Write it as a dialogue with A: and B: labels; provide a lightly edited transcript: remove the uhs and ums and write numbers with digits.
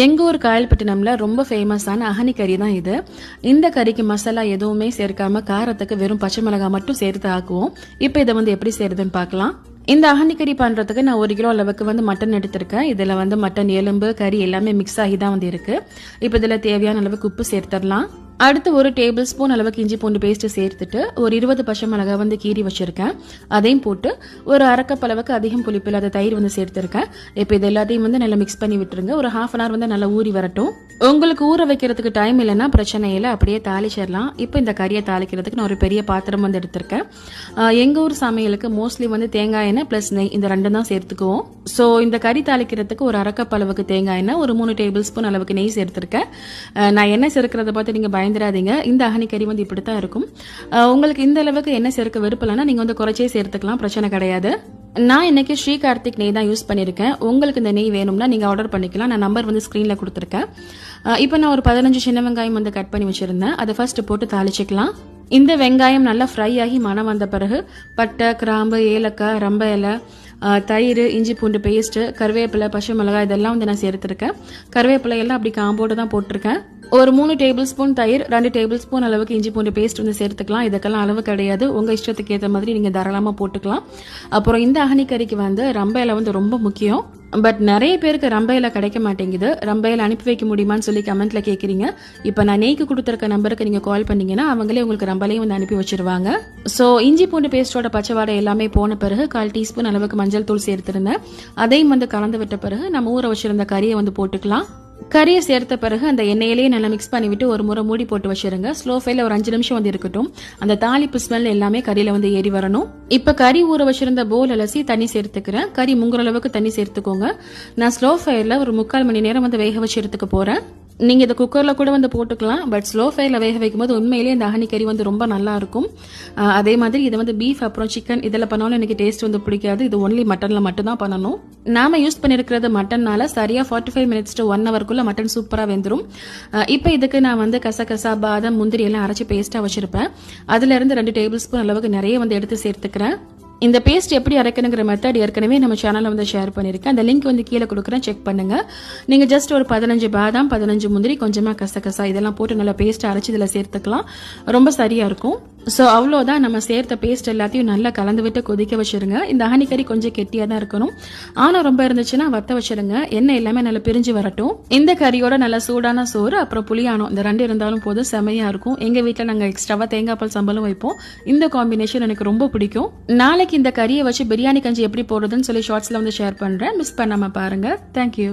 A: எங்க ஊர் காயல்பட்டினம்ல ரொம்ப ஃபேமஸான அகனி கறி தான் இது. இந்த கறிக்கு மசாலா எதுவுமே சேர்க்காம காரத்துக்கு வெறும் பச்சை மிளகாய் மட்டும் சேர்த்து ஆக்குவோம். இப்போ இதை எப்படி செய்யறதுன்னு பார்க்கலாம். இந்த அகனி கறி பண்றதுக்கு நான் 1 கிலோ அளவுக்கு மட்டன் எடுத்திருக்கேன். இதுல மட்டன் எலும்பு கறி எல்லாமே மிக்ஸ் ஆகி தான் இருக்கு. இப்போ இதுல தேவையான அளவுக்கு உப்பு சேர்த்துடலாம். அடுத்து 1 டேபிள் ஸ்பூன் அளவுக்கு இஞ்சி பூண்டு பேஸ்ட் சேர்த்துட்டு ஒரு 20 பச்சை மிளகாய் கீறி வச்சிருக்கேன். அதையும் போட்டு ஒரு அரை கப் அளவுக்கு அதிகம் புளிப்பு இல்லாத தயிர் சேர்த்திருக்கேன். இப்போ இது எல்லாத்தையும் நல்லா மிக்ஸ் பண்ணி விட்டுருங்க. ஒரு ½ அன் ஹவர் நல்லா ஊறி வரட்டும். உங்களுக்கு ஊற வைக்கிறதுக்கு டைம் இல்லைன்னா பிரச்சனை இல்லை, அப்படியே தாளிச்சிடலாம். இப்போ இந்த கறியை தாளிக்கிறதுக்கு நான் ஒரு பெரிய பாத்திரம் எடுத்திருக்கேன். எங்க ஊர் சமையலுக்கு மோஸ்ட்லி தேங்காய் எண்ணெய் பிளஸ் நெய் இந்த ரெண்டும் தான் சேர்த்துக்குவோம். ஸோ இந்த கறி தாளிக்கிறதுக்கு ஒரு அரை கப் அளவுக்கு தேங்காய் எண்ணெய், ஒரு 3 டேபிள் ஸ்பூன் அளவுக்கு நெய் சேர்த்திருக்கேன். நான் எண்ணெய் சேர்க்கிறத பார்த்து நீங்க பயந்துடாதீங்க. இந்த அகனி கறி இப்படித்தான் இருக்கும். உங்களுக்கு இந்த அளவுக்கு எண்ணெய் சேர்க்க விருப்பம்னா நீங்க குறைச்சே சேர்த்துக்கலாம், பிரச்சனை கிடையாது. நான் இன்னைக்கு ஸ்ரீ கார்த்திக் நெய் தான் யூஸ் பண்ணியிருக்கேன். உங்களுக்கு இந்த நெய் வேணும்னா நீங்க ஆர்டர் பண்ணிக்கலாம். நான் நம்பர் ஸ்கிரீன்ல கொடுத்துருக்கேன். இப்போ நான் ஒரு 15 சின்ன வெங்காயம் கட் பண்ணி வச்சிருந்தேன். அதை ஃபர்ஸ்ட் போட்டு தாளிச்சுக்கலாம். இந்த வெங்காயம் நல்லா ஃப்ரை ஆகி மணம் வந்த பிறகு பட்டை, கிராம்பு, ஏலக்காய், ரம்ப இலை, தயிர், இஞ்சி பூண்டு பேஸ்ட், கருவேப்பிலை, பச்சை மிளகாய் இதெல்லாம் நான் சேர்த்துருக்கேன். கருவேப்பிலை எல்லாம் அப்படி காம்போடு தான் போட்டிருக்கேன். ஒரு 3 டேபிள் ஸ்பூன் தயிர், 2 டேபிள் ஸ்பூன் அளவுக்கு இஞ்சி பூண்டு பேஸ்ட் சேர்த்துக்கலாம். இதுக்கெல்லாம் அளவு கிடையாது, உங்க இஷ்டத்துக்கு ஏற்ற மாதிரி நீங்க தாராளமா போட்டுக்கலாம். அப்புறம் இந்த அகனி கறிக்கு ரம்ப இலை ரொம்ப முக்கியம். பட் நிறைய பேருக்கு ரம்ப இலை கிடைக்க மாட்டேங்குது. ரம்ப இலை அனுப்பி வைக்க முடியுமான்னு சொல்லி கமெண்ட்ல கேட்குறீங்க. இப்போ நான் நெய்க்கு கொடுத்துருக்க நம்பருக்கு நீங்க கால் பண்ணீங்கன்னா அவங்களே உங்களுக்கு ரம்பலையும் அனுப்பி வச்சிருவாங்க. ஸோ இஞ்சி பூண்டு பேஸ்டோட பச்சை வாடை எல்லாமே போன பிறகு 1/4 டீஸ்பூன் அளவுக்கு மஞ்சள் தூள் சேர்த்திருந்தேன். அதையும் கலந்து விட்ட பிறகு நம்ம ஊற வச்சிருந்த கறியை போட்டுக்கலாம். கறியை சேர்த்த பிறகு அந்த எண்ணெயிலேயே நல்லா மிக்ஸ் பண்ணிவிட்டு ஒரு முறை மூடி போட்டு வச்சிருங்க. ஸ்லோ ஃபயர்ல ஒரு 5 நிமிஷம் இருக்கட்டும். அந்த தாளிப்பு ஸ்மெல் எல்லாமே கறியில ஏறி வரணும். இப்ப கறி ஊற வச்சிருந்த போல் அலசி தண்ணி சேர்த்துக்கிறேன். கறி முங்குற அளவுக்கு தண்ணி சேர்த்துக்கோங்க. நான் ஸ்லோ ஃபயர்ல ஒரு 3/4 மணி நேரம் வேக வச்சு எடுத்துக்க போறேன். நீங்க இதை குக்கர்ல கூட போட்டுக்கலாம். பட் ஸ்லோ ஃபயர்ல வேக வைக்கும் போது உண்மையிலேயே இந்த அகனி கறி ரொம்ப நல்லா இருக்கும். அதே மாதிரி இதை பீஃப் அப்புறம் சிக்கன் இதில் பண்ணாலும் எனக்கு டேஸ்ட் பிடிக்காது. இது ஒன்லி மட்டன்ல மட்டும் தான் பண்ணணும். நாம யூஸ் பண்ணிருக்கிறது மட்டன்னால சரியா 45 மினிட்ஸ் to 1 ஹவருக்குள்ள மட்டன் சூப்பரா வெந்துரும். இப்போ இதுக்கு நான் கசகசா, பாதாம், முந்திரி எல்லாம் அரைச்சி பேஸ்டா வச்சிருப்பேன். அதுல இருந்து 2 டேபிள் ஸ்பூன் அளவுக்கு நிறைய எடுத்து சேர்த்துக்கிறேன். இந்த பேஸ்ட் எப்படி அரைக்கணுங்கிற மெத்தட் ஏற்கனவே நம்ம சேனல்ல ஷேர் பண்ணிருக்கேன். அந்த லிங்க் கீழே கொடுக்குறேன், செக் பண்ணுங்க. நீங்க ஜஸ்ட் ஒரு 15 பாதாம், 15 முந்திரி, கொஞ்சமா கசகசா இதெல்லாம் போட்டு நல்லா பேஸ்ட் அரைச்சி இதுல சேர்த்துக்கலாம். ரொம்ப சரியா இருக்கும். ஸோ அவ்வளோதான், நம்ம சேர்த்த பேஸ்ட் எல்லாத்தையும் நல்லா கலந்து விட்டு கொதிக்க வச்சிருங்க. இந்த அகனி கறி கொஞ்சம் கெட்டியாக தான் இருக்கணும். ஆனால் ரொம்ப இருந்துச்சுன்னா வத்த வச்சிருங்க. எண்ணெய் எல்லாமே நல்லா பிரிஞ்சு வரட்டும். இந்த கறியோட நல்லா சூடான சோறு அப்புறம் புளியானம் இந்த 2 இருந்தாலும் போதும், செமையா இருக்கும். எங்க வீட்டில் நாங்கள் எக்ஸ்ட்ராவா தேங்காய் பால் சம்பளம் வைப்போம். இந்த காம்பினேஷன் எனக்கு ரொம்ப பிடிக்கும். நாளைக்கு இந்த கறியை வச்சு பிரியாணி கஞ்சி எப்படி போடுறதுன்னு சொல்லி ஷார்ட்ஸ்ல ஷேர் பண்றேன். மிஸ் பண்ணாம பாருங்க. தேங்க்யூ.